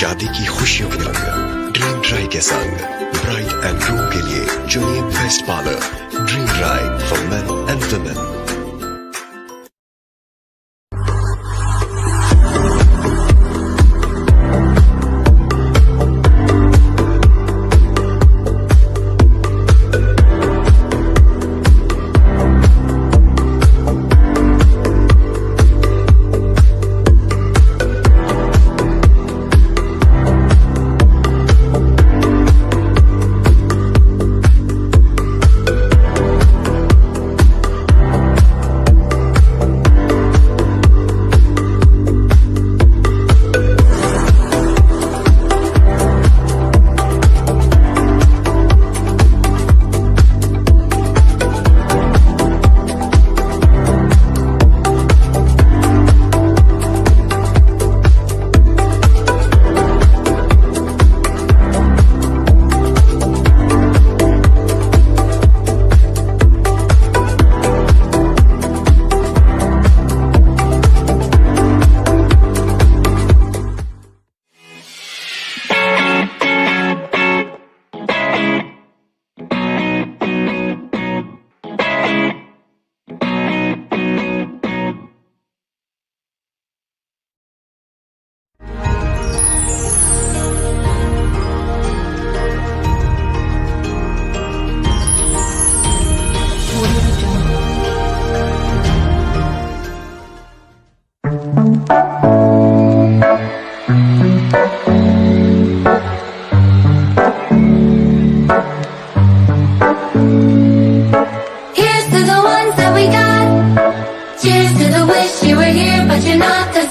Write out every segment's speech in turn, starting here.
शादी की खुशियों के रंग ड्रीम ड्राई के संग ब्राइड एंड ग्रूम के लिए junior best parlour dream dry for main and women.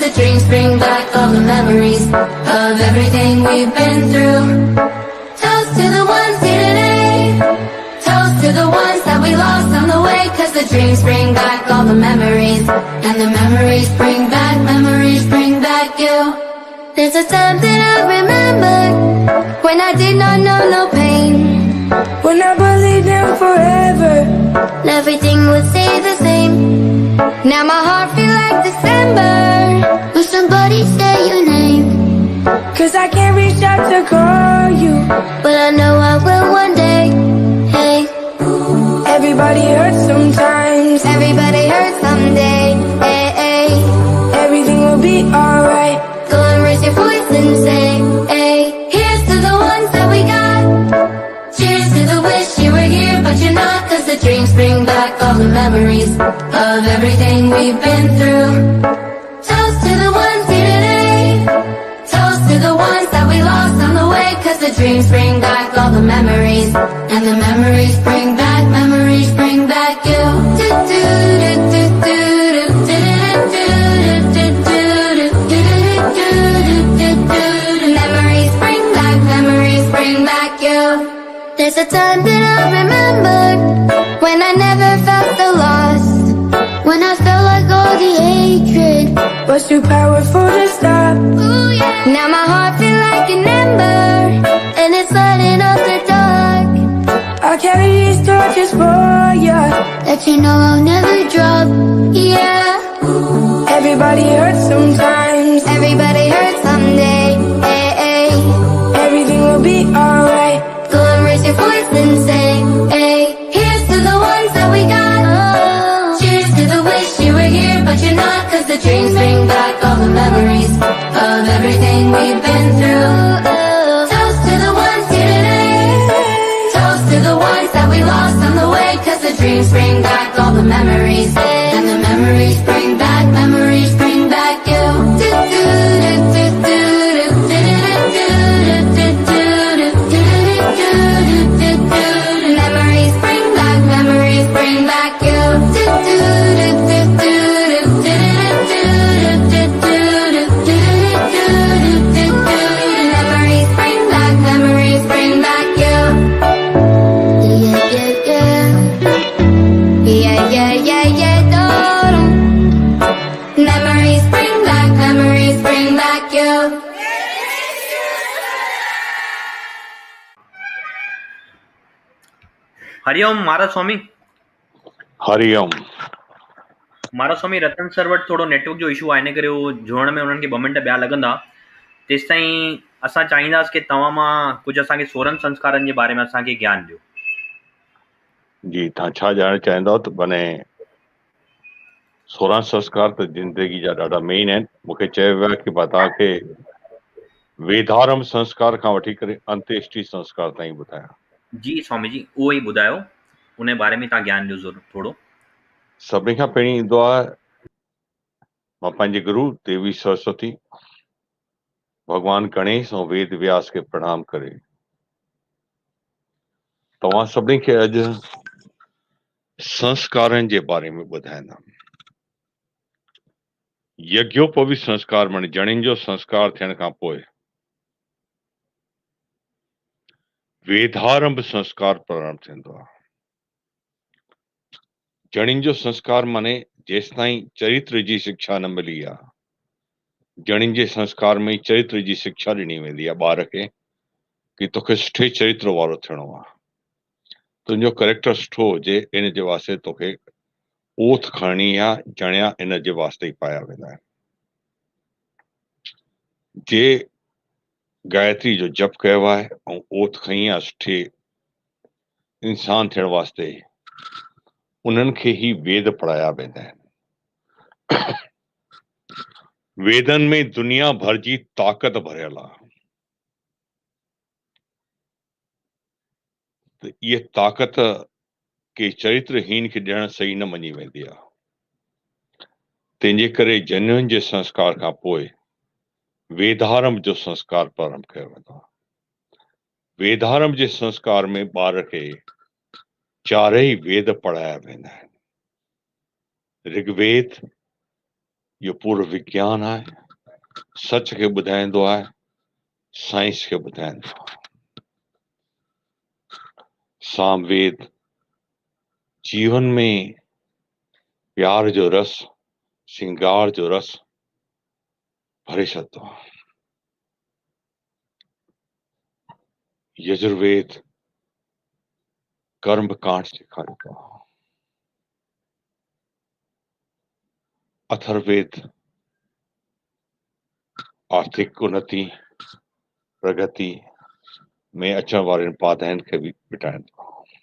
The dreams bring back all the memories of everything we've been through. Toast to the ones here today. Toast to the ones that we lost on the way. Cause the dreams bring back all the memories. And the memories bring back you. There's a time that I remember when I did not know no pain. When I believed in forever, and everything would stay the same. Now my heart feels like December. Will somebody say your name? cause I can't reach out to call you, but I know I will one day. Hey, everybody hurts sometimes, everybody hurts someday. Hey, hey, everything will be alright. go and raise your voice and say, hey, here's to the ones that we got. Cheers to the wish you were here, but you're not. Cause the dreams bring back all the memories of everything we've been through. Toast to the ones here today. Toast to the ones that we lost on the way. Cause the dreams bring back all the memories. And the memories bring back you. Memories bring back you. There's a time that I remember when I never felt so lost. When I felt like all the hatred was too powerful to stop. Ooh, yeah. Now my heart feels like an ember, and it's lighting up the dark. I'll carry these torches for ya, That you know I'll never drop. Yeah, everybody hurts sometimes, everybody hurts someday. Hey, hey, everything will be alright. go and raise your voice and say, hey, here's to the ones that we got. Cheers to the wish you were here, but you're not. Cause the dreams bring back all the memories of everything we've been through. Toast to the ones here today. Toast to the ones that we lost on the way. Cause the dreams bring back all the memories. And the memories bring back you. Hariom Maharaj Swami. Hariom. Maharaj Swami Ratan sir वटि थोरो network जो issue आहे, इन करे उहो जोड़ण में उन्हनि खे 2 मिंट ॿिया लॻंदा। तेसि ताईं असां चाहींदासीं कि तव्हां मां कुझु असांखे 16 संस्कारनि जे बारे में असांखे ज्ञान ॾियो। जी, तव्हां छा ॼाणणु चाहींदव? त माने 16 संस्कार त ज़िंदगी जा ॾाढा मेन आहिनि। मूंखे चयो वियो आहे कि मां तव्हांखे वेदारंभ संस्कार खां वठी करे अंत्येष्टि संस्कार ताईं ॿुधायां। जी स्वामी जी, उहो ई ॿुधायो, उन बारे में तव्हां ज्ञान ॾियो ज़रूरु थोरो। सभिनी खां पहिरीं ईंदो आहे मां पंहिंजे गुरु देवी सरस्वती भगवान गणेश ऐं वेद व्यास खे प्रणाम करे तव्हां सभिनी खे अॼु संस्कारनि जे बारे में ॿुधाईंदुमि। यज्ञोपवी संस्कार माने जणिनि जो संस्कार थियण खां पोइ वेदारंभ संस्कार प्रारंभ थींदो आहे। जणिनि जो संस्कार माने जेसि ताईं चरित्र जी शिक्षा न मिली आहे, जणिनि जे संस्कार में चरित्र जी शिक्षा ॾिनी वेंदी आहे ॿार खे कि तोखे सुठे चरित्र वारो थियणो आहे, तुंहिंजो करेक्टर सुठो हुजे, इन जे वास्ते तोखे ओथ खणणी आहे, जणिया इन जे वास्ते ई पाया वेंदा आहिनि। जे गायत्री जो जप कयो आहे ऐं ओथ खई आहे सुठे इंसान थियण वास्ते, उन्हनि खे ही वेद पढ़ाया वेंदा आहिनि। वेदनि में दुनिया भर जी ताक़त भरियल आहे, त इहे ताक़त के चरित्रहीन खे ॾियण सही न मञी वेंदी आहे। तंहिंजे करे जन्युनि जे संस्कार खां पोइ वेदारंभ जो संस्कार प्रारंभ कयो वेंदो आहे। वेदारंभ जे संस्कार में ॿार खे चारई वेद पढ़ाया वेंदा आहिनि। ऋग्वेद इहो पूरो विज्ञान आहे, सच खे ॿुधाईंदो आहे, साइंस खे ॿुधाईंदो आहे। सामवेद जीवन में प्यार जो रस, श्रृंगार जो रस भरे छॾंदो आहे। यजुर्वेद कर्म कांड सेखारींदो आहे। अथर्ववेद आर्थिक उन्नति प्रगति में अचण वारनि बाधाउनि खे बि मिटाईंदो आहे।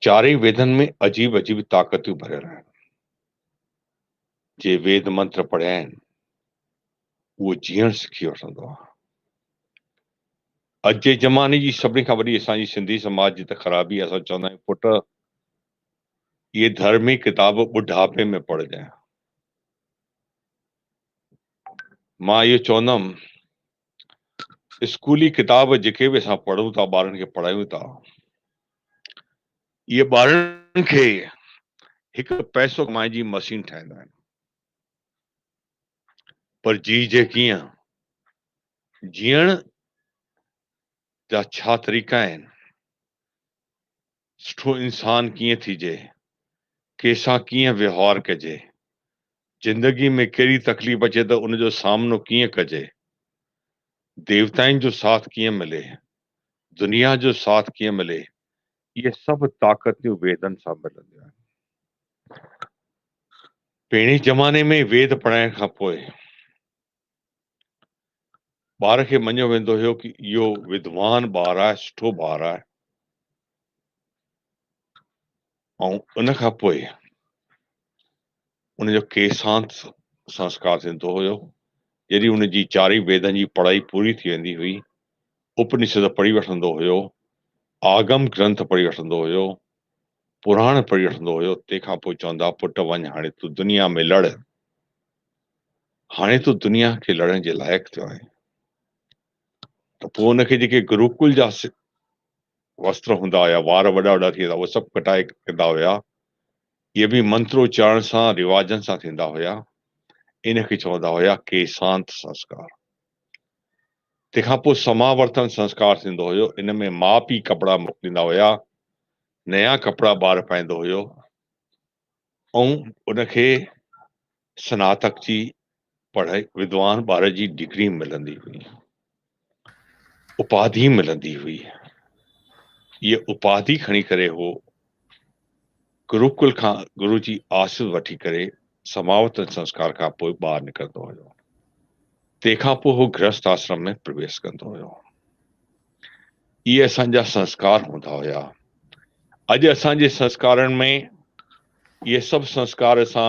चारई वेदनि में अजीब अजीब ताक़तूं भरियल आहिनि। जे वेद मंत्र पढ़िया आहिनि उहो जीअण सिखी वठंदो आहे। अॼु जे ज़माने जी सभिनी खां वॾी असांजी सिंधी समाज जी त ख़राबी, असां चवंदा आहियूं पुट इहे धर्मी किताब ॿुढापे में पढ़जांइ। मां इहो चवंदुमि स्कूली किताब जेके बि असां पढ़ूं था, ॿारनि खे पढ़ायूं था, इहे ॿारनि खे हिकु पैसो कमाइण जी मशीन ठाहींदा आहिनि। पर जे कीअं जीअण जा छा तरीक़ा आहिनि, सुठो इंसान कीअं थीजे, कंहिंसां कीअं व्यवहार कजे, जिंदगी में कहिड़ी तकलीफ़ अचे त उनजो सामनो कीअं कजे, देवताउनि जो साथ कीअं मिले, दुनिया जो साथ कीअं मिले, इहे सभु ताक़तूं वेदनि सां मिलंदियूं आहिनि। पहिरीं ज़माने में वेद पढ़ाइण खां पोइ ॿार खे मञियो वेंदो हुयो कि इहो विद्वान ॿारु आहे, सुठो ॿारु आहे, ऐं उन खां पोइ उनजो केसांत संस्कार थींदो हुयो। जॾहिं उनजी चारई वेदनि जी पढ़ाई पूरी थी वेंदी हुई, उपनिषद पढ़ी वठंदो हुयो, आगम ग्रंथ पढ़ी वठंदो हुयो, पुराण पढ़ी वठंदो हुयो, तंहिंखां पोइ चवंदा पुट वञ हाणे तूं दुनिया में लड़, हाणे तूं दुनिया खे लड़ण जे लाइक़ु थियो आहे। त पोइ उनखे जेके गुरुकुल जा वस्त्र हूंदा हुया, वार वॾा वॾा थी वेंदा, उहे सभु कटाए कंदा हुया। इहे बि मंत्रोच्चारण सां रिवाजनि सां थींदा हुया। इनखे चवंदा हुया केसांत संस्कार। तंहिंखां पोइ समावर्तन संस्कार थींदो हुयो। इन में माउ पीउ कपिड़ा मोकिलींदा हुया, नया कपिड़ा ॿार पाईंदो हुयो, ऐं उनखे स्नातक जी पढ़ाई, विद्वान ॿार जी डिग्री मिलंदी हुई, उपाधि मिलंदी हुई। ये उपाधि खणी करे हो गुरुकुल खां गुरु जी आशीष वठी करे समावर्तन संस्कार खां पोइ ॿाहिरि निकिरंदो हुयो। तंहिंखां पोइ हू गृहस्थ आश्रम में प्रवेश कंदो हुयो। इहे असांजा संस्कार हूंदा हुया। अॼु असांजे संस्कारनि में इहे सभु संस्कार असां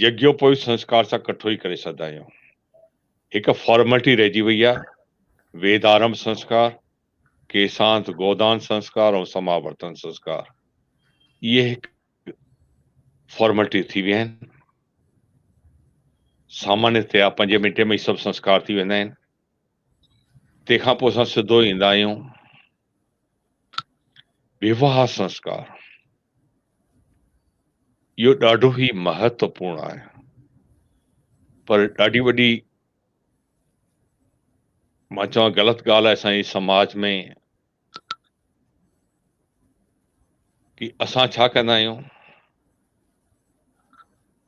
यज्ञोपवीत संस्कार सां कठो ई करे सघंदा आहियूं। हिकु फॉर्मेलिटी रहिजी वई आहे, वेदारंभ संस्कार, केसांत गोदान संस्कार और समावर्तन संस्कार, ये फॉर्मेलिटी थी विया आहिनि। सामान्यतया 5 मिंटे में सभु संस्कार थी वेंदा आहिनि। तंहिंखां पोइ असां सिधो ईंदा आहियूं विवाह संस्कार। इहो ॾाढो ई महत्वपूर्ण आहे, पर ॾाढी वॾी मां चवां ग़लति ॻाल्हि आहे असांजे समाज में कि असां छा कंदा आहियूं,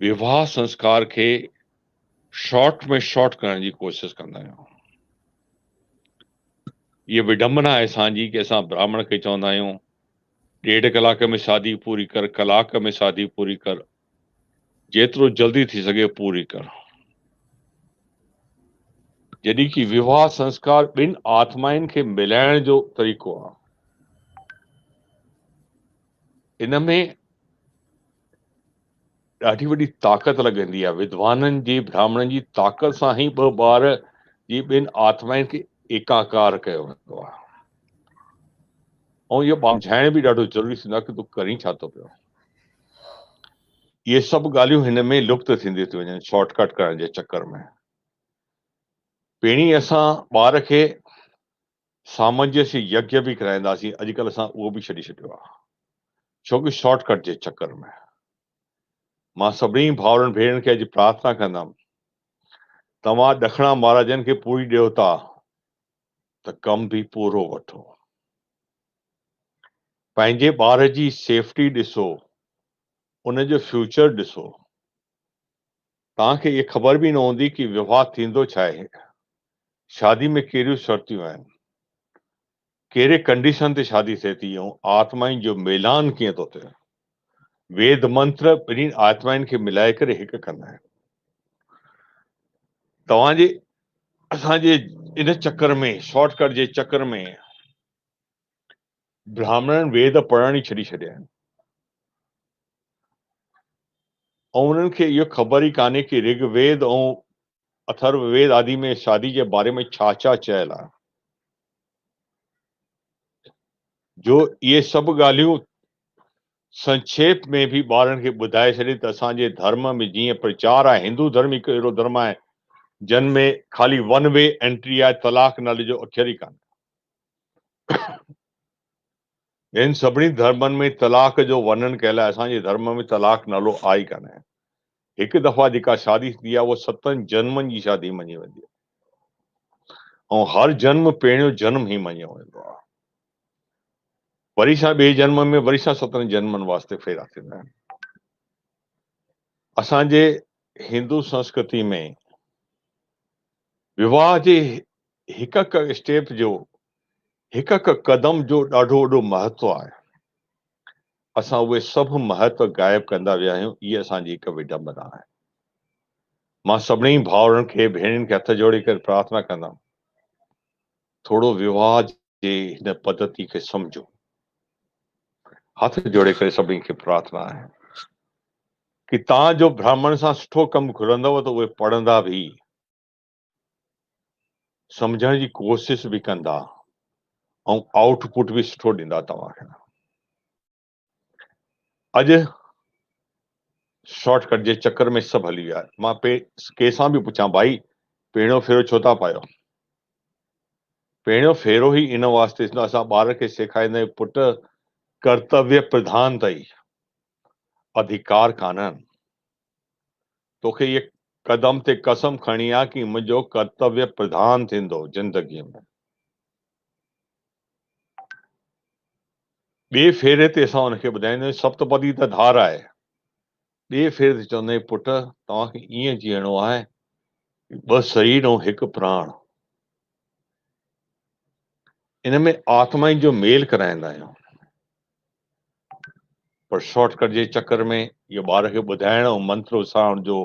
विवाह संस्कार खे शॉर्ट में शॉर्ट करण जी कोशिश कंदा आहियूं। ये विडंबना आहे असांजी कि असां ब्राह्मण खे चवंदा आहियूं 1.5 कलाक में शादी पूरी कर, कलाक में शादी पूरी कर, जेतिरो जल्दी थी सघे पूरी कर। जॾहिं कि विवाह संस्कार ॿिनि आत्माउनि खे मिलाइण जो तरीक़ो आहे। इन में ॾाढी वॾी ताक़त लॻंदी आहे। विद्वाननि जी ब्राह्मणनि जी ताक़त सां ई 2 ॿार जी ॿिनि आत्माउनि खे एकाकार कयो वेंदो आहे। ऐं इहो ॿांझाइण बि ॾाढो ज़रूरी थींदो आहे कि तूं करी छा थो पियो। इहे सभु ॻाल्हियूं हिन में लुप्त थींदियूं थी वञनि शॉर्टकट करण जे चक्कर में। पहिरीं असां ॿार खे सामंजस्य यज्ञ बि कराईंदासीं, अॼुकल्ह असां उहो बि छॾे छॾियो आहे, छोकि शॉर्टकट जे चक्कर में। मां सभिनी भाउरनि भेणनि खे अॼु प्रार्थना कंदमि, तव्हां ॾखणा महाराजनि खे पूरी ॾियो था त कम बि पूरो वठो। पंहिंजे ॿार जी सेफ्टी ॾिसो, उनजो फ्यूचर ॾिसो। तव्हांखे इहा ख़बर बि न हूंदी कि विवाह थींदो छा आहे, शादी में कहिड़ियूं शर्तियूं आहिनि, कहिड़े कंडीशन ते शादी थिए थी, ऐं आत्माउनि जो मिलान कीअं थो थिए। वेद मंत्र ॿिन्ही आत्माउनि खे मिलाए करे हिकु कंदा आहिनि। तव्हांजे असांजे इन चक्कर में, शॉर्टकट जे चक्कर में ब्राह्मणनि वेद पढ़ण ई छॾे छॾिया आहिनि ऐं उन्हनि खे इहो ख़बर ई कान्हे कि ऋग्वेद ऐं अथर्ववेद आदि में शादी जे बारे में छा छा चयल आहे। जो इहे सभु ॻाल्हियूं संक्षेप में बि ॿारनि खे ॿुधाए छॾे त असांजे धर्म में जीअं प्रचार आहे, हिंदू धर्म हिकु अहिड़ो धर्म आहे जिन में खाली 1 वे एंट्री आहे, तलाक नाले जो अखर ई कान्हे। इन सभिनी धर्मनि में तलाक जो वर्णन कयल आहे, असांजे धर्म में तलाक नालो आहे ई कान्हे। हिकु दफ़ा जेका शादी थी आहे उहा 7 जन्मनि जी शादी मञी वेंदी आहे ऐं हर जन्म पहिरियों जन्म ई मञियो वेंदो आहे। वरी सां ॿिए जन्म में वरी सां 7 जन्मनि वास्ते फेरा थींदा आहिनि। असांजे हिंदू संस्कृति में विवाह जे हिकु स्टेप जो, हिकु कदम जो ॾाढो वॾो महत्व आहे। असां उहे सभु महत्व गायब कंदा विया आहियूं। इहा असांजी हिकु विडंबना आहे। मां सभिनी भाउरनि खे भेणनि खे हथ जोड़े करे प्रार्थना कंदमि, थोरो विवाह जे हिन पद्धति खे सम्झो। हथ जोड़े करे सभिनी खे प्रार्थना आहे कि तव्हांजो ब्राह्मण सां सुठो कमु घुरंदव त उहे पढ़ंदा बि, सम्झण जी कोशिश बि कंदा ऐं आउटपुट बि सुठो ॾींदा तव्हांखे। अॼु शॉर्टकट जे चक्कर में सभु हली विया। मां कंहिंसां बि पुछां, भाई पहिरियों फेरो छो था पायो? पहिरियों फेरो ई इन वास्ते थींदो, असां ॿार खे सेखारींदा आहियूं, पुट कर्तव्य प्रधान अथई, अधिकार कान्हनि। तोखे इहे कदम ते कसम खणी आहे कि मुंहिंजो कर्तव्य प्रधान थींदो ज़िंदगीअ में। ॿिए फेरे ते असां हुनखे ॿुधाईंदा आहियूं, सप्तपदी त धार आहे। ॿिए फेरे ते चवंदा आहियूं, पुट तव्हांखे ईअं जीअणो आहे, 2 शरीर ऐं 1 प्राण। इन में आत्माउनि जो मेल कराईंदा आहियूं, पर शॉर्टकट जे चक्कर में इहो ॿार खे ॿुधाइण ऐं मंत्र उसारण जो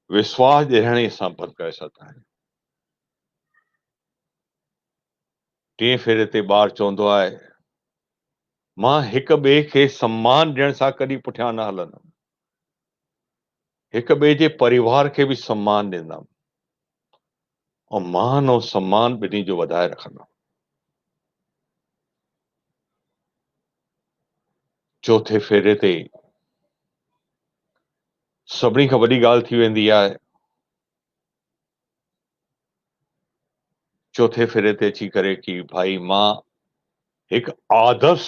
विश्वास ॾियण ई असां बंदि करे सघंदा आहियूं। टे फेरे ते ॿार चवंदो आहे, मां हिक ॿिए खे सम्मान ॾियण सां कॾहिं पुठियां न हलंदुमि, हिक ॿिए जे परिवार खे बि सम्मान ॾींदुमि ऐं मान ऐं सम्मान ॿिन्ही जो वधाए रखंदुमि। चौथे फेरे ते सभिनी खां वॾी ॻाल्हि थी वेंदी आहे, चौथे फेरे ते अची करे कि भाई मां हिकु आदर्श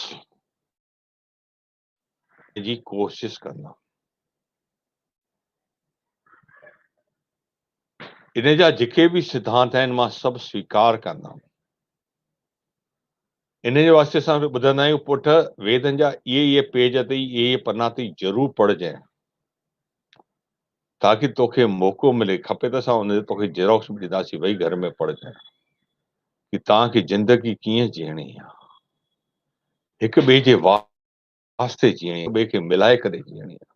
जी कोशिश कंदुमि। इन जा जेके बि सिद्धांत आहिनि मां सभु स्वीकार कंदुमि। इन जे वास्ते असां ॿुधंदा आहियूं, पुट वेदनि जा इहे पेज ते इहे पन्ना ते ज़रूरु पढ़जांइ, ताकि तोखे मौक़ो मिले, खपे त असां हुन तोखे जेरॉक्स बि ॾींदासीं, वही घर में पढ़जांइ कि तव्हांखे ज़िंदगी कीअं जीअणी आहे, हिक ॿिए जे वास्ते जीअणी, हिक ॿिए खे मिलाए करे जीअणी आहे।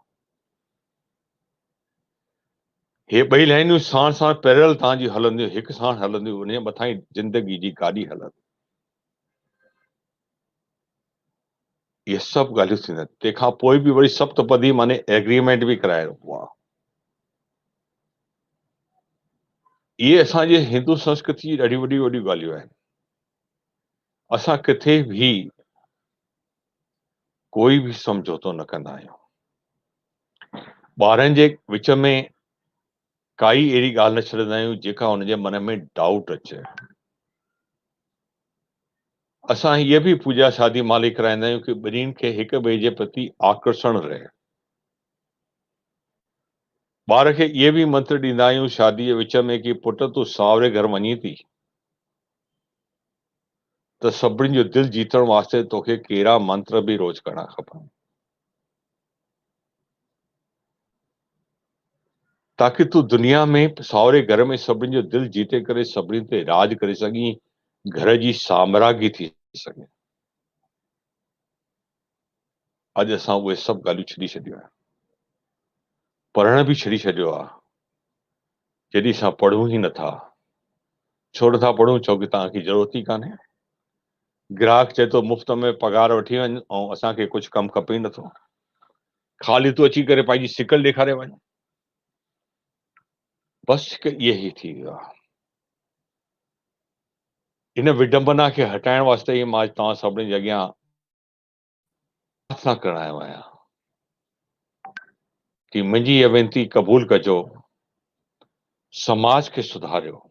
हे ॿई लाइनियूं साण साण पैरल तव्हांजी हलंदियूं, हिकु साण हलंदियूं, उन जे मथां ई ज़िंदगी जी गाॾी हलंदी। इहे सभु ॻाल्हियूं थींदियूं। तंहिंखां पोइ बि वरी सप्तपदी माने एग्रीमेंट बि कराए रखबो आहे। इहे असांजे हिंदू संस्कृति जी ॾाढी वॾी वॾियूं ॻाल्हियूं आहिनि। असां किथे बि कोई बि समझौतो न कंदा आहियूं। ॿारनि जे विच में काई अहिड़ी ॻाल्हि न छॾंदा आहियूं जेका हुनजे मन में डाउट अचे। असां हीअ बि पूजा शादी माली कराईंदा आहियूं कि ॿिन्हिनि खे हिक ॿिए जे प्रति आकर्षण रहे। ॿार खे इहे बि मंत्र ॾींदा आहियूं शादी जे विच में कि पुट तूं सावरे घर वञी थी त सभिनी जो दिलि जीतण वास्ते तोखे कहिड़ा मंत्र बि रोज़ करणा खपनि, ताकि तूं दुनिया में सावरे घर में सभिनी जो दिलि जीते करे सभिनी ते राज करे सघीं, घर जी साम्राज्ञी थी सघे। अॼु असां उहे सभु ॻाल्हियूं छॾी छॾियूं आहिनि, पढ़ण बि छॾी छॾियो आहे। जॾहिं असां पढ़ूं ई नथा, छो नथा पढ़ूं? छो कि तव्हांखे ज़रूरत ई कान्हे। ग्राहक चए थो मुफ़्त में पगार वठी वञ ऐं असांखे कुझु कमु खपे ई नथो, ख़ाली तूं अची करे पंहिंजी शिकल ॾेखारे वञ। बस हिकु इहे ई थी वियो आहे। इन विडंबना खे हटाइण वास्ते ई मां तव्हां सभिनी जे अॻियां प्रार्थना करण आयो आहियां कि मुंहिंजी इहा वेनती क़बूल कजो, समाज खे सुधारियो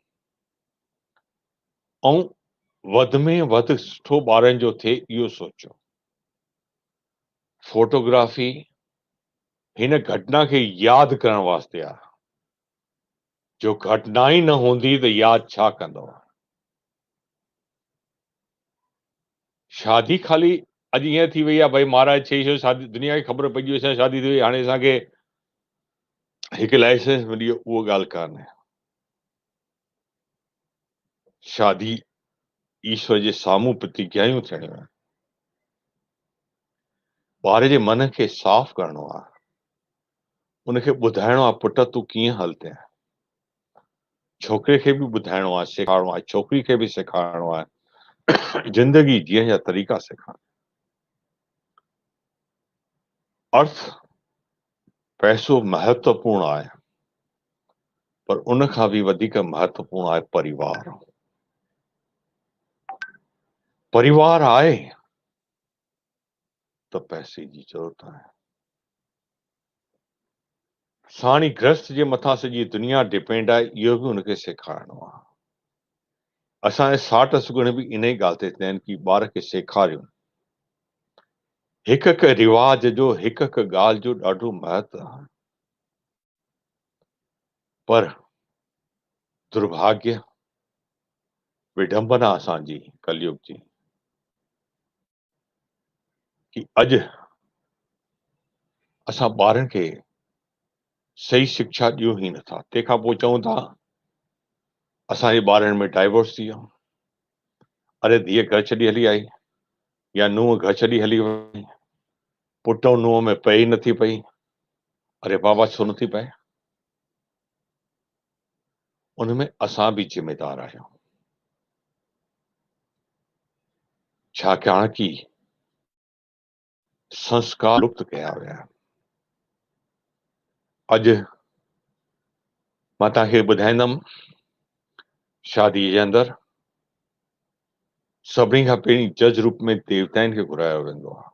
ऐं वधि में वधि सुठो ॿारनि जो थिए इहो सोचो। फोटोग्राफी हिन घटना खे यादि करण वास्ते आहे। जो घटना ई न हूंदी त यादि छा कंदो? शादी ख़ाली अॼु ईअं थी वई आहे, भई महाराज चई छो शादी, दुनिया खे ख़बर पइजी वई असांजी शादी थी वई, हाणे असांखे हिकु लाइसेंस मिली वियो, उहा ॻाल्हि कान्हे। शादी ईश्वर जे साम्हूं प्रतिज्ञायूं थियणियूं आहिनि। ॿार जे मन खे साफ़ करणो आहे, उनखे ॿुधाइणो आहे पुट तूं कीअं हलते। छोकिरे खे बि ॿुधाइणो आहे, सेखारिणो आहे, छोकिरी खे बि सेखारिणो आहे, जिंदगी जीअण जा तरीक़ा सेखारिणा। अर्थ पैसो महत्वपूर्ण आहे, पर उन खां बि वधीक महत्वपूर्ण आहे परिवार। परिवार आहे त पैसे जी ज़रूरत आहे। साणी गृहस्थ जे मथां सॼी दुनिया डिपेंड आहे, इहो बि हुनखे सेखारिणो आहे। असांजे साठ सुगुण बि इन ई ॻाल्हि ते थिया आहिनि कि ॿार खे सेखारियूं। हिकु हिकु रिवाज जो, हिकु हिकु ॻाल्हि जो ॾाढो महत्व आहे, पर दुर्भाग्य, विडंबना असांजी कलयुग जी कि अॼु असां ॿारनि खे सही शिक्षा ॾियूं ई नथा। तंहिंखां पोइ चऊं था असांजे ॿारनि में डाइवोर्स थी वियो, अरे धीअ घर छॾी हली आई, या नुंहुं घर छॾी हली वई, पुट ऐं नुंहुं में पई नथी पई, अरे बाबा छो नथी पए? उनमें असां बि जिम्मेदार आहियूं, छाकाणि कि संस्कार लुप्त कया विया आहिनि। अॼु मां तव्हांखे ॿुधाईंदुमि, शादीअ जे अंदरि सभिनी खां पहिरीं जज रूप में देवताउनि खे घुरायो वेंदो आहे।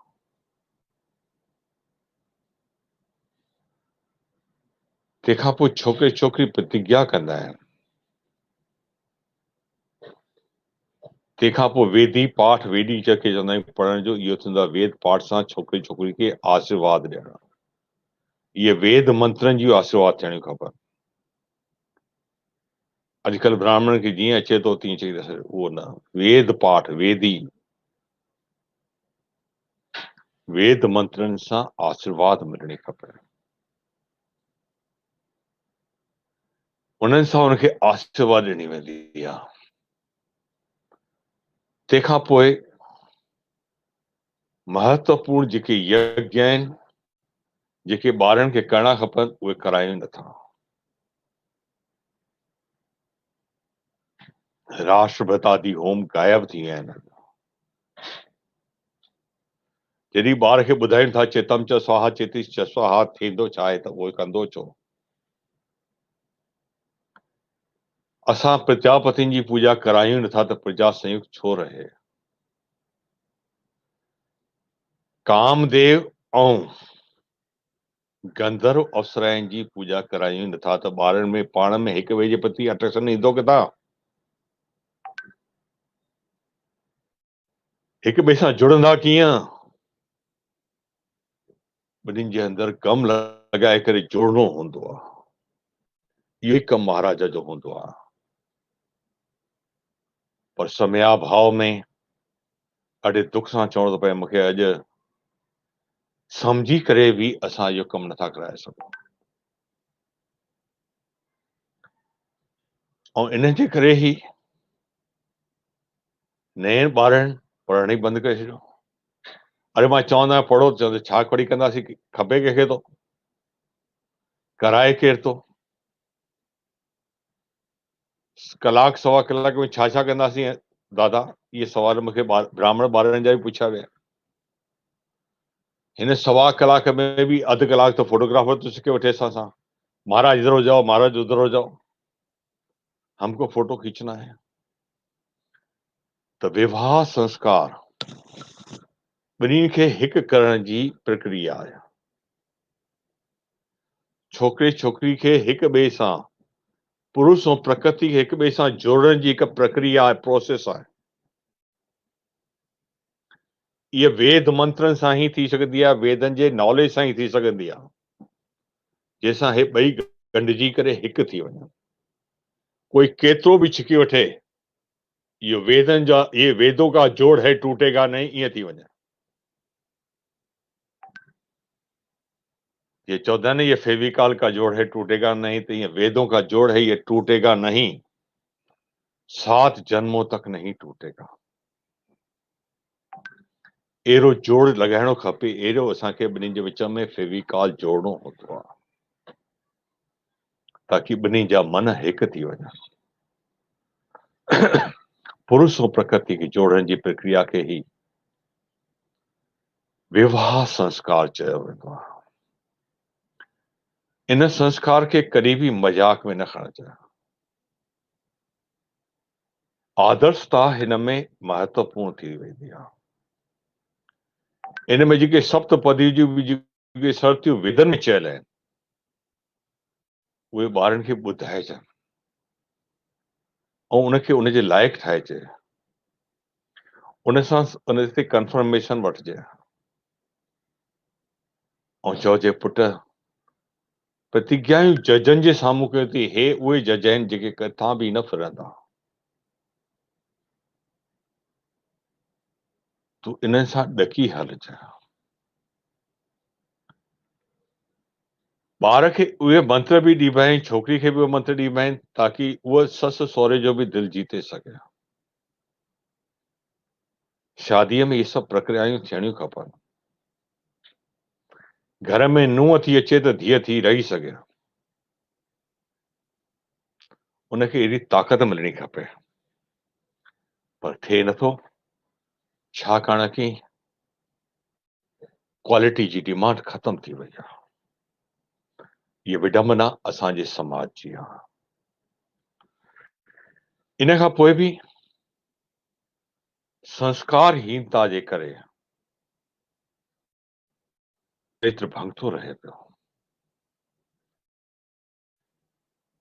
तंहिंखां पोइ छोकिरे छोकिरी प्रतिज्ञा कंदा आहिनि, तंहिंखां पोइ वेदी पाठ, वेदी जंहिंखे चवंदा आहियूं पढ़ण जो, इहो थींदो आहे वेद पाठ सां छोकिरे छोकिरी खे आशीर्वाद ॾियणु। इहे वेद मंत्रनि जी आशीर्वाद थियणियूं खपनि। अॼुकल्ह ब्राह्मण खे जीअं अचे थो तीअं चई था सघे, उहो न, वेद पाठ, वेदी वेद मंत्रनि सां आशीर्वाद मिलणी खपे। उन्हनि सां उनखे आशीर्वाद ॾिनी वेंदी आहे। तंहिंखां पोइ महत्वपूर्ण जेके यज्ञ आहिनि, जेके ॿारनि खे करणा खपनि, उहे करायूं नथा। राष्ट्रपति होम गायब थी विया आहिनि। जॾहिं ॿार खे ॿुधाइनि था चेतम च स्वाहा चेतीस च स्वाहा, थींदो छा आहे त उहो कंदो छो? असां प्रजापतिनि जी पूजा करायूं नथा त प्रजा संयुक्त छो रहे? कामदेव ऐं गंधर्व अप्सराउनि जी पूजा करायूं नथा त ॿारनि में पाण में हिक ॿिए जे प्रति अट्रैक्शन ईंदो किथां? हिक ॿिए सां जुड़ंदा कीअं? ॿिन्हिनि जे अंदरि कमु लॻाए करे जोड़णो हूंदो आहे। इहो ई कमु महाराज जो हूंदो आहे। पर समयाभाव में ॾाढे दुख सां चवणो थो पए, मूंखे अॼु सम्झी करे बि असां इहो कमु नथा कराए सघूं। ऐं इन जे करे ई नए ॿारनि पढ़ण ई बंदि करे छॾियो। अरे मां चवंदा आहियां पढ़ो, चवंदो छा पढ़ी कंदासीं, खपे कंहिंखे थो, कराए केरु थो? कलाक सवा कलाक में छा छा कंदासीं दादा? इहे सवाल मूंखे ब्राह्मण ॿारनि जा बि पुछिया विया। हिन सवा कलाक में बि अधु कलाक तो फोटोग्राफर तो सिखे वठे असां सां, महाराज इधर हो जाओ, महाराज उधर हो जाओ, हमको फोटो खींचना है। तो विवाह संस्कार ॿिन्हिनि खे हिकु करण जी प्रक्रिया आहे। छोकिरे छोकिरी खे हिक ॿिए सां, पुरुष ऐं प्रकृति खे हिक ॿिए सां जोड़ण जी हिकु प्रक्रिया आहे, प्रोसेस आहे। इहे वेद मंत्रनि सां ई थी सघंदी आहे, वेदनि जे नॉलेज सां ई थी सघंदी आहे, जंहिंसां हे ॿई गंढिजी करे हिकु थी वञनि। कोई केतिरो बि छिकी वठे, इहो वेदनि जा, ये वेदों का जोड़ है टूटेगा नहीं, ईअं थी वञे। ये चवंदा आहिनि ये फेविकॉल का जोड़ है टूटेगा नहीं, तो ये वेदों का जोड़ है, ये टूटेगा नहीं, 7 जन्मों तक नहीं टूटेगा। एरो जोड़ लॻाइणो खपे, एरो असांखे ॿिन्हिनि जे विच में फेविकॉल जोड़णो हूंदो आहे, ताकि ॿिन्हिनि जा मन हिकु थी वञनि। पुरुष और प्रकृति खे जोड़ण जी प्रक्रिया खे ही विवाह संस्कार चयो वेंदो आहे। इन संस्कार खे कॾहिं बि मजाक में न खणणु चाहियो। आदर्शता हिन में महत्वपूर्ण थी वेंदी आहे। इन में जेके सप्तपदी जी जेके शर्तियूं वेदनि में चयल आहिनि, उहे ॿारनि खे ॿुधाइजनि ऐं उनखे उनजे लाइक़ु ठाहिजे, उन सां उन ते कंफर्मेशन वठिजे ऐं चइजे पुट प्रतिज्ञाऊं जजनि जे साम्हूं कयो थी, हे उहे जज आहिनि जेके किथां बि न फिरंदा, तूं इन्हनि सां ॾकी हलजांइ। ॿार खे उहे मंत्र बि ॾिबा आहिनि, छोकिरी खे बि उहे मंत्र ॾिबा आहिनि, ताकि उहा ससु सहुरे जो बि दिलि जीते सघे। शादीअ में इहे सभु प्रक्रियाऊं थियणियूं खपनि। घर में नुंहुं थी अचे त धीअ थी रही सघे, उनखे एॾी ताक़त मिलणी खपे, पर थिए नथो, छाकाणि कि क्वालिटी जी डिमांड ख़तम थी वई आहे। इहा विडंबना असांजे समाज जी आहे। इन खां पोइ बि संस्कारहीनता जे करे एतिरो भंगतो रहे पियो।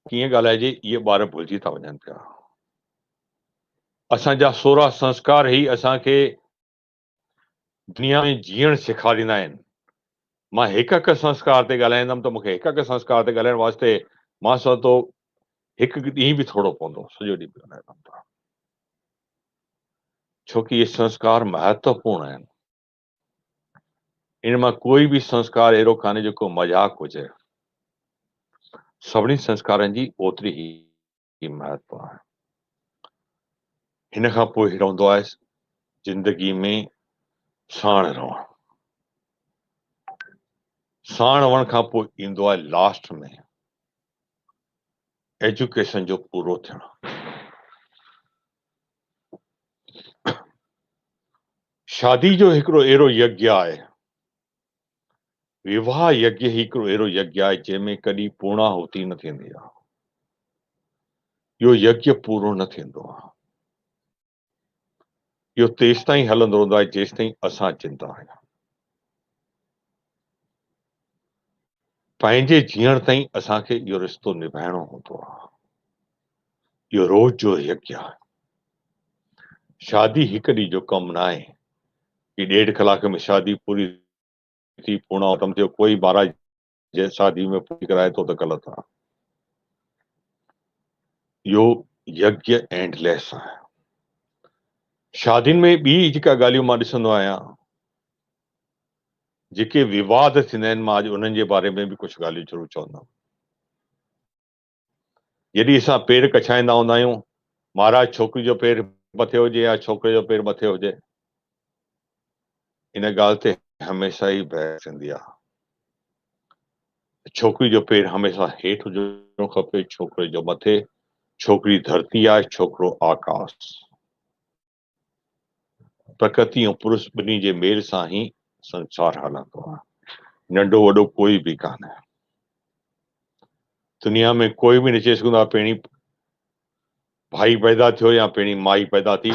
कीअं ॻाल्हाइजे, इहे ॿार भुलिजी था वञनि पिया। असांजा 16 संस्कार ई असांखे दुनिया में जीअण सेखारींदा आहिनि। मां हिकु संस्कार ते ॻाल्हाईंदुमि त मूंखे हिकु संस्कार ते ॻाल्हाइण वास्ते मां सोचो हिकु ॾींहुं बि थोरो पवंदो, सॼो ॾींहुं बि ॻाल्हाईंदुमि था, छोकी इहे संस्कार महत्वपूर्ण आहिनि। इन मां कोई बि संस्कार अहिड़ो कान्हे जेको मज़ाक हुजे। सभिनी संस्कारनि जी ओतिरी ई महत्व आहे। हिन खां पोइ रहंदो आहे जिंदगी में साण रहणु। साण रहण खां पोइ ईंदो आहे लास्ट में एजुकेशन जो पूरो थियणु। शादी जो हिकिड़ो अहिड़ो यज्ञ आहे, विवाह यज्ञ हिकिड़ो अहिड़ो यज्ञ आहे जंहिंमें कॾहिं पूर्णाहुति न थींदी आहे। इहो यज्ञ पूरो न थींदो आहे। इहो तेसि ताईं हलंदो रहंदो आहे जेसि ताईं असां जिंदा आहियूं। पंहिंजे जीअण ताईं असांखे इहो रिश्तो निभाइणो हूंदो आहे। इहो रोज़ जो यज्ञ आहे। शादी हिकु ॾींहं जो कमु न आहे कि 1.5 कलाक में शादी पूरी थी पूर्णाहुतम थियो। कोई महाराज जंहिं शादी में पूरी कराए थो त ग़लति आहे। इहो यज्ञ एंडलेस आहे। शादियुनि में ॿी जेका ॻाल्हियूं मां ॾिसंदो आहियां, जेके विवाद थींदा आहिनि, मां अॼु उन्हनि जे बारे में बि कुझु ॻाल्हियूं ज़रूरु चवंदुमि। जॾहिं असां पेर कछाईंदा हूंदा आहियूं, महाराज छोकिरी जो पेर मथे हुजे या छोकिरे जो पेर मथे हुजे, इन ॻाल्हि ते हमेशह ई बहस थींदी आहे। छोकिरी जो पेर हमेशह हेठि हुजणो खपे, छोकिरे जो मथे। छोकिरी धरती आहे, छोकिरो आकाश। प्रकृति ऐं पुरुष ॿिन्ही जे मेल सां ई संसार हलंदो आहे। नंढो वॾो कोई बि कान्हे। दुनिया में कोई बि न चई सघंदो आहे पहिरीं भाई पैदा थियो या पहिरीं माई पैदा थी।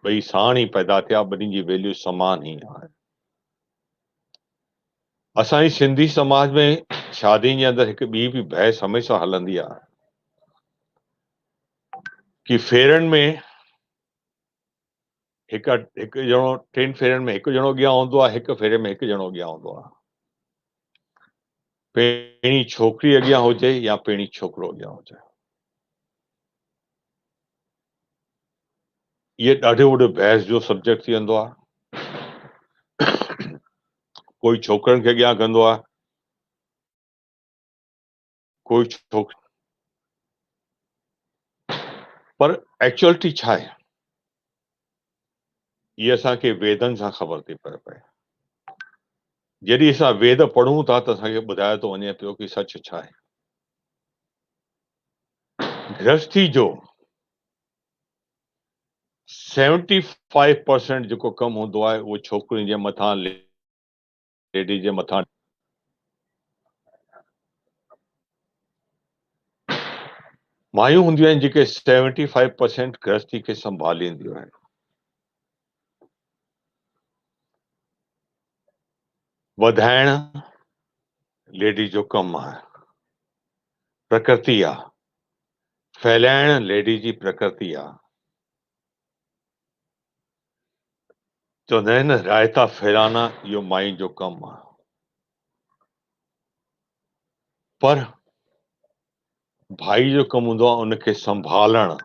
ॿई साण ई पैदा थिया। ॿिन्ही जी वैल्यू समान ई आहे। असांजी सिंधी समाज में शादियुनि जे अंदरि हिकु ॿी बि बहस हमेशह हलंदी आहे कि फेरनि में हिकु ॼणो, 3 फेरनि में हिकु ॼणो अॻियां हूंदो आहे, हिकु फेरे में हिकु ॼणो अॻियां हूंदो आहे। पहिरीं छोकिरी अॻियां हुजे या पहिरीं छोकिरो अॻियां हुजे। इहे ॾाढो वॾो बहस जो सब्जेक्ट थी वेंदो आहे। कोई छोकिरनि खे अॻियां कंदो आहे, कोई छोकिरी। पर एक्चुअलिटी छा आहे, इहे असांखे वेदनि सां ख़बर थी पए। जॾहिं असां वेद पढ़ूं था त असांखे ॿुधायो थो वञे पियो कि सच छा आहे। गृहस्थी जो 75% जेको कमु हूंदो आहे उहो छोकिरियुनि जे मथां, लेडीज जे मथां। मायूं हूंदियूं आहिनि जेके 75% गृहस्थी खे संभालींदियूं आहिनि। वधाइण लेडीज जो कमु आहे, प्रकृति आहे। फैलाइण लेडीज जी प्रकृति आहे। चवंदा आहिनि न, रायता फैलाना, इहो माई जो कमु आहे। पर भाई जो कमु हूंदो आहे उनखे संभालण।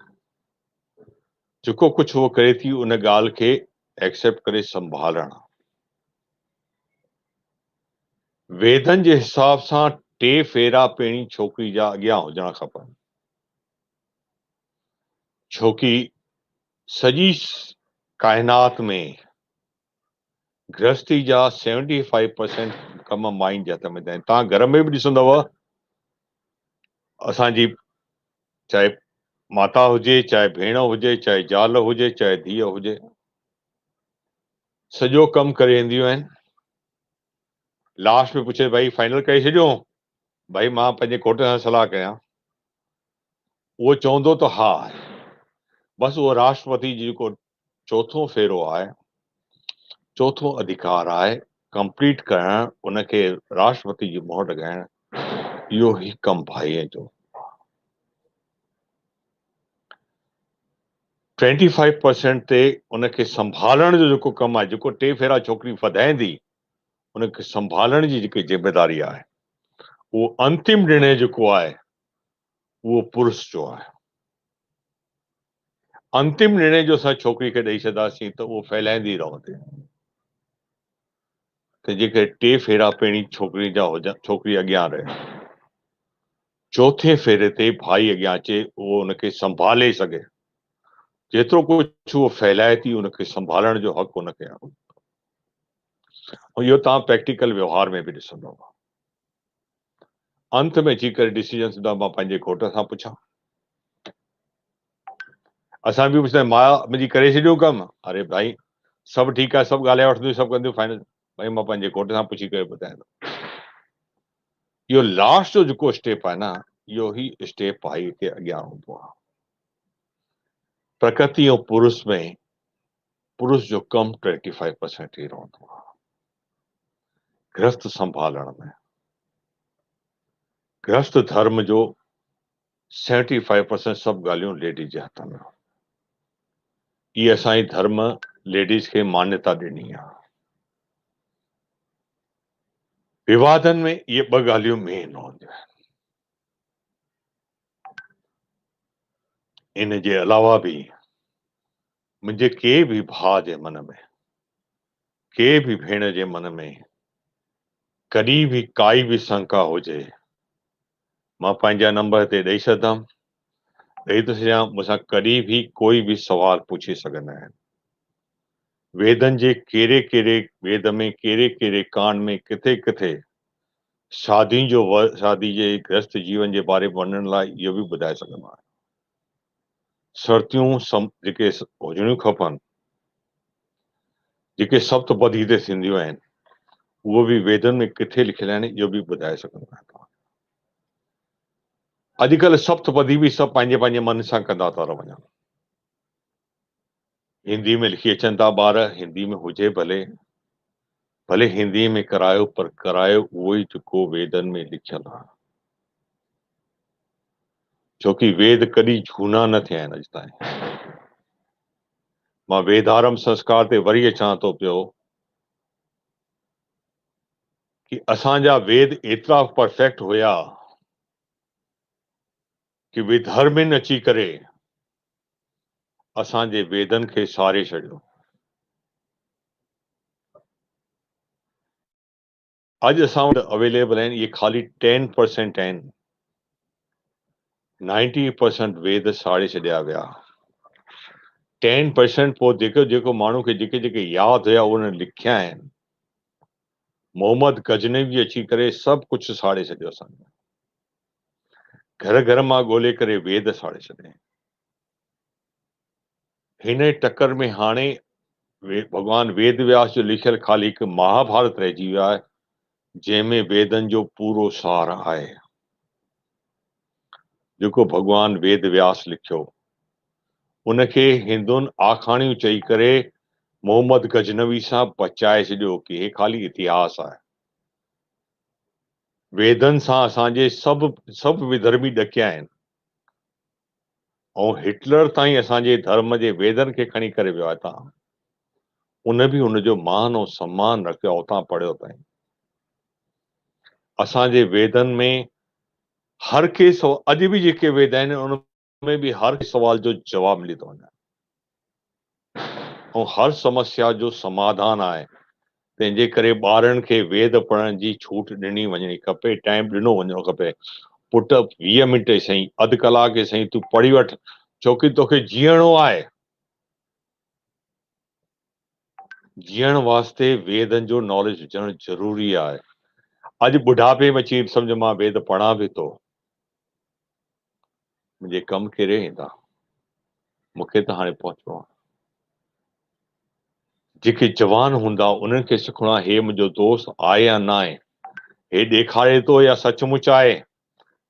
जेको कुझु उहो करे थी उन ॻाल्हि खे एक्सेप्ट करे संभालण। वेदनि जे हिसाब सां 2 फेरा पहिरीं छोकिरी जा अॻियां हुजणा खपनि, छोकी सॼी काइनात में गृहस्थी जा 75% कम माइन जा थींदा आहिनि। तव्हां घर में बि ॾिसंदव, असांजी चाहे माता हुजे, चाहे भेण हुजे, चाहे ज़ाल हुजे, चाहे धीअ हुजे, सॼो कमु करे ईंदियूं आहिनि। लास्ट में पुछे भाई फाइनल करे छॾियो, भाई मां पंहिंजे घोट सां सलाह कयां, उहो चवंदो त हा। बसि उहो राष्ट्रपति जी जेको चोथों फेरो आहे, चोथों अधिकार आहे कंप्लीट करणु, उनखे राष्ट्रपति जी मोहर लॻाइण, इहो ई कमु भाईअ जो। 25% ते उनखे संभालण जो जेको कमु आहे, जेको 2 फेरा छोकिरी वधाईंदी, उनखे संभालण जी जेकी ज़िमेदारी आहे, उहो अंतिम निर्णय जेको आहे उहो पुरुष जो आहे। अंतिम निर्णय जो असां छोकिरी खे ॾेई छॾंदासीं त उहो फैलाईंदी रहंदी, त जेके 2 फेरा पहिरीं छोकिरी जा हुजनि, छोकिरी अॻियां रहे, चौथे फेरे ते भाई अॻियां अचे, उहो उनखे संभाले सघे। जेतिरो कुझु उहो फैलाए थी, उनखे संभालण जो हक़ उनखे आहे। ऐं इहो तव्हां प्रैक्टिकल व्यवहार में बि ॾिसंदव। अंत में अची करे डिसीजन सिधा मां पंहिंजे घोट सां पुछां, असां बि पुछंदा आहियूं, मां मुंहिंजी करे छॾियो कमु, अरे भाई सभु ठीकु आहे, सभु ॻाल्हाए वठंदियूं, सभु कंदियूं फाइनल, भाई मां पंहिंजे घोट सां पुछी करे ॿुधाईंदो। इहो लास्ट जो जेको स्टेप आहे न, इहो ई स्टेप भाई खे अॻियां हूंदो आहे। प्रकृति ऐं पुरुष में पुरुष जो कमु 25% ई रहंदो आहे। गृहस्थ संभालण में गृहस्थ धर्म जो 75% सभु ॻाल्हियूं लेडीज जे हथ में। इहे असांजी धर्म लेडीज खे मान्यता ॾिनी आहे। विवादनि में इहे 2 ॻाल्हियूं मेन हूंदियूं आहिनि। इन जे अलावा बि मुंहिंजे के बि भाउ जे मन में, के बि भेण जे मन में कॾहिं बि काई बि शंका हुजे, मां पंहिंजा नंबर ते ॾेई छॾंदुमि, ॾेई थो छॾियां, मूंसां कॾहिं बि कोई बि सवाल पुछी सघंदा आहिनि। वेदनि जे कहिड़े कहिड़े वेद में, कहिड़े कहिड़े कांड में, किथे किथे शादी जे गृहस्थ जीवन जे बारे में वञण लाइ इहो बि ॿुधाए सघंदो आहियां। शर्तियूं जेके हुजणियूं खपनि, जेके सप्तपदी ते थींदियूं आहिनि, उहो बि वेदनि में किथे लिखियल आहिनि, इहो बि ॿुधाए सघंदो आहियां। अॼुकल्ह सप्तपदी बि सभु पंहिंजे पंहिंजे मन सां कंदा था वञनि। हिंदी में लिखी अचनि था ॿार, हिंदी में हुजे भले हिंदी में करायो, पर करायो उहो ई जेको वेदनि में लिखियल आहे, छोकी वेद कॾहिं झूना न थिया आहिनि अॼु ताईं। मां वेदारंभ संस्कार ते वरी अचां थो पियो कि असांजा वेद एतिरा परफेक्ट हुया कि विधर्मिन अची करे असांजे वेदनि खे सारे छॾियो। अॼु असां वटि अवेलेबल आहिनि, इहे ख़ाली 10% आहिनि। 90% वेद साड़े छॾिया विया। 10% पोइ जेको माण्हू खे जेके यादि हुया उन लिखिया आहिनि। मोहम्मद गजनवी अची करे सभु कुझु साड़े छॾियो असांजो। घर घर मां ॻोल्हे करे वेद साड़े छॾे। हिन टकर में हाणे भॻवान वेद व्यास जो लिखियल ख़ाली हिकु महाभारत रहिजी वियो आहे, जंहिंमें वेदनि जो पूरो सार आहे। जेको भॻवान वेद व्यास लिखियो उनखे हिंदुनि आखाणियूं चई करे मोहम्मद गजनवी सां बचाए छॾियो कि हे ख़ाली इतिहास आहे। वेदनि सां असांजे सभु विधर्मी ॾकिया आहिनि, ऐं हिटलर ताईं असांजे धर्म जे वेदनि खे खणी करे वियो आहे। तव्हां उन बि उनजो मान ऐं सम्मान रखियो, उतां पढ़ियो ताईं। असांजे वेदनि में हर के अॼु बि जेके वेद आहिनि उन में बि हर सवाल जो जवाब मिली थो वञे, ऐं हर समस्या जो समाधान आहे। तंहिंजे करे ॿारनि खे वेद पढ़ण जी छूट ॾिनी वञणी खपे, टाइम ॾिनो वञणो खपे। पुट 20 मिंट सही, अधु कलाक सही तूं पढ़ी वठ, छोकी तोखे जीअणो आहे। जीअण वास्ते वेदनि जो नॉलेज हुजणु ज़रूरी आहे। अॼु बुढ़ापे में अची सम्झ मां वेद पढ़ां बि थो, मुंहिंजे कमु केरे ईंदा? मूंखे त हाणे पहुचणो आहे। जेके जवान हूंदा उन्हनि खे सिखणो आहे, हे मुंहिंजो दोस्त आहे या न आहे, हे ॾेखारे थो या सचमुच आहे,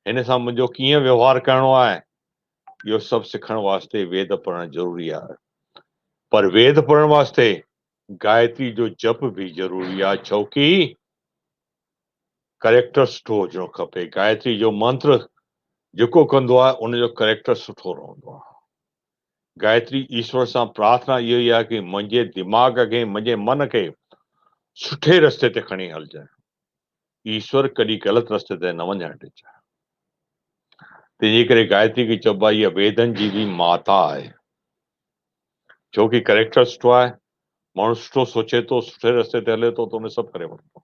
हिन सां मुंहिंजो कीअं व्यवहार करणो आहे, इहो सभु सिखण वास्ते वेद पढ़णु ज़रूरी आहे। पर वेद पढ़ण वास्ते गायत्री जो जप भी ज़रूरी आहे, छोकी करेक्टर सुठो हुजणो खपे। गायत्री जो मंत्र जेको कंदो आहे उनजो करेक्टर सुठो रहंदो आहे। गायत्री ईश्वर सां प्रार्थना इहो ई आहे कि मुंहिंजे दिमाग़ खे, मुंहिंजे मन खे सुठे रस्ते ते खणी हलजांइ, ईश्वर कॾहिं ग़लति रस्ते ते न वञणु ॾिजांइ। तंहिंजे करे गायत्री खे चइबो आहे इहा वेदनि जी बि माता आहे, छोकी करेक्टर सुठो आहे, माण्हू सुठो सोचे थो, सुठे रस्ते ते हले थो त उन सभु करे वठंदो,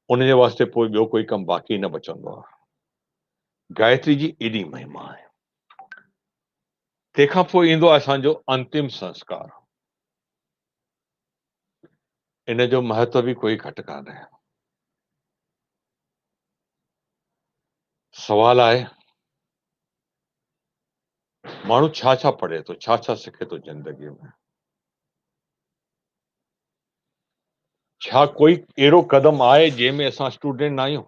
उनजे वास्ते पोइ ॿियो कोई कमु बाक़ी न बचंदो आहे। गायत्री जी एॾी महिमा आहे। तंहिंखां पोइ ईंदो आहे असांजो अंतिम संस्कार। इन जो महत्व बि कोई घटि कान्हे। सवाल आहे माण्हू छा छा पढ़े थो, छा छा सिखे थो ज़िंदगीअ में? छा कोई अहिड़ो कदम आहे जंहिंमें असां स्टूडेंट न आहियूं?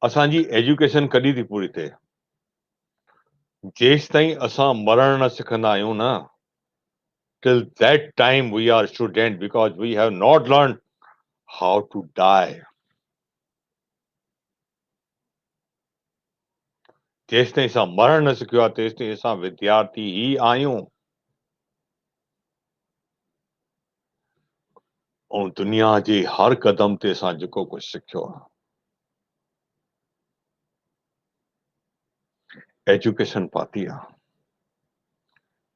असांजी एजुकेशन कॾहिं थी पूरी थिए? जेसि ताईं असां मरण न सिखंदा आहियूं न, till that time we are student, because we have not learned how to die. जेसि ताईं असां मरण न सिखियो आहे तेसि ताईं असां विद्यार्थी ई आहियूं। ऐं दुनिया जे हर कदम ते असां जेको कुझु सिखियो आहे, एजुकेशन पाती आहे,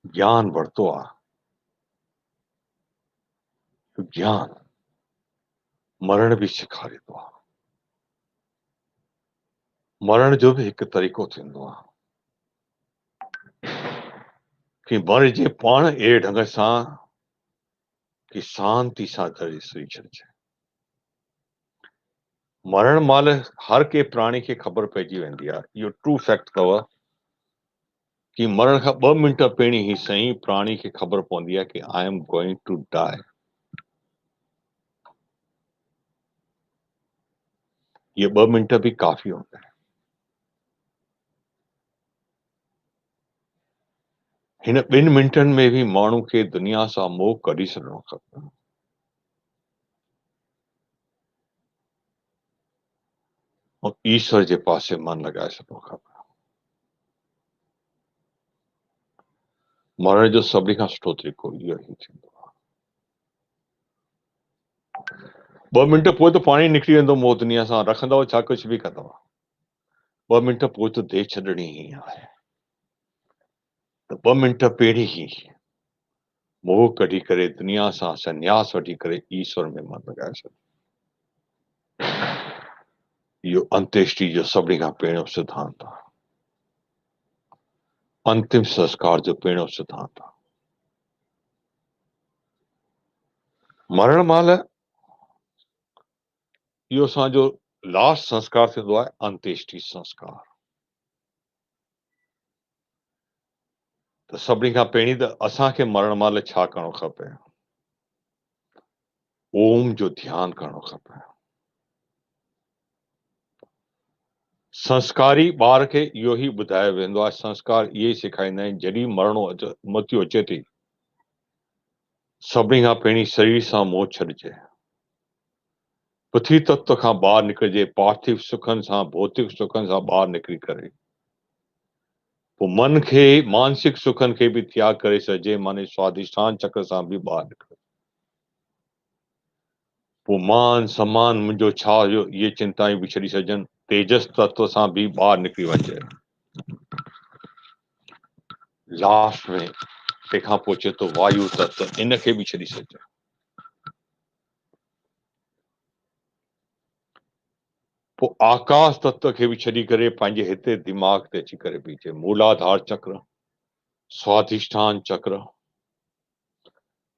ज्ञान वरितो आहे, ज्ञान मरण बि सेखारे थो आहे। मरण जो बि हिकु तरीक़ो थींदो आहे कि मरिजे पाण अहिड़े ढंग सां कि शांति सां विसरी छॾिजे। मरण महिल हर के प्राणी खे ख़बर पइजी वेंदी आहे, इहो ट्रू फैक्ट अथव कि मरण खां 2 मिंट पहिरीं ई सही प्राणी खे ख़बर पवंदी आहे कि आई एम गोइंग टू डाई। ये 2 मिंट भी काफ़ी हूंदा आहिनि। हिन 2 मिंटनि में भी माण्हू खे दुनिया सां मोह कढी छॾिणो खपे। ऐं ईश्वर जे पासे मन लॻाए छॾिणो खपे। मरण जो सभिनी खां सुठो तरीक़ो इहो ई थींदो आहे। 2 मिंट पोइ त पाणी निकिरी वेंदो मोह दुनिया सां, रखंदव छा, कुझु बि कंदव। 2 मिंट पोइ त देह छॾणी ई आहे। त 2 मिंट पहिरीं ई मोह कढी करे दुनिया सां संन्यास वठी करे ईश्वर में मन लॻाए छॾियो। इहो अंत्येष्टि जो सभिनी खां पहिरियों सिद्धांत आहे। अंतिम संस्कार जो पहिरियों सिद्धांत आहे। मरण महिल इहो असांजो लास्ट संस्कार थींदो आहे, अंत्येष्टि संस्कार। त सभिनी खां पहिरीं त असांखे मरण महिल छा करणो खपे? ओम जो ध्यानु करणो खपे। संस्कारी ॿार खे इहो ई ॿुधायो वेंदो आहे, संस्कार इहे ई सेखारींदा आहिनि जॾहिं मृत्यु अचे थी, सभिनी खां पहिरीं शरीर सां मोह छॾिजे, पृथ्वी तत्व खां ॿाहिरि निकिरिजे, पार्थिव सुखनि सां, भौतिक सुखनि सां ॿाहिरि निकिरी करे पोइ मन खे मानसिक सुखनि खे बि त्याग करे सघिजे, माने स्वाधिष्ठान चक्र सां बि ॿाहिरि निकिरे। पोइ मान सम्मान मुंहिंजो छा हुयो इहे चिंताऊं बि छॾी सघजनि, तेजस तत्व सां बि ॿाहिरि निकिरी वञिजे। लास्ट में तंहिंखां पोइ अचे थो वायु तत्व, इनखे बि छॾी सघिजे। पोइ आकाश तत्व खे बि छॾी करे पंहिंजे हिते दिमाग़ ते अची करे बीठे। मूलाधार चक्र, स्वाधिष्ठान चक्र,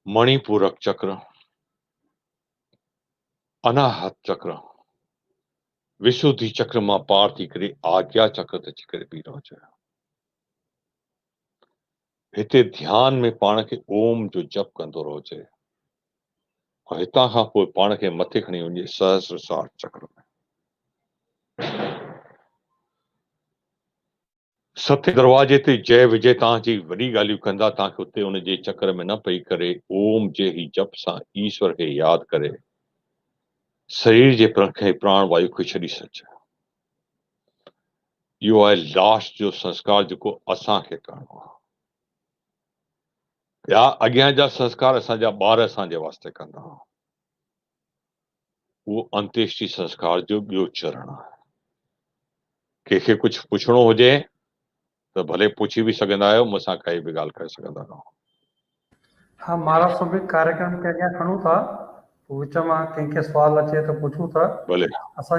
मणिपूरक चक्र, अनाहत चक्र, विशुद्धि चक्र मां पार थी करे आज्ञा चक्र ते अची करे बीठो आहे। हिते ध्यान में पाण खे ओम जो जप कंदो रहिजे ऐं हितां खां पोइ पाण खे मथे खणी वञे सहस्रसार चक्र में। सते दरवाजे ते जय विजय तव्हांजी वॾी ॻाल्हियूं कंदा, तव्हांखे उते उन जे चक्र में न पई करे ओम जे ही जप सां ईश्वर खे यादि करे शरीर जे खे प्राण वायु खे छॾी सघे। इहो आहे लास्ट जो संस्कार जेको असांखे करणो आहे। या अॻियां जा संस्कार असांजा ॿार असांजे वास्ते कंदा, उहो अंत्येष्टि संस्कार जो ॿियो चरण आहे। कंहिंखे कुझु पुछणो हुजे त भले पुछी बि सघंदा आहियो, मूंसां काई बि ॻाल्हि करे सघंदा आहियो। हाँ, महाराज सभी कार्यक्रम के अॻियां खणूं था, विच मां कंहिंखे सुवाल अचे त पुछूं था। भले। असां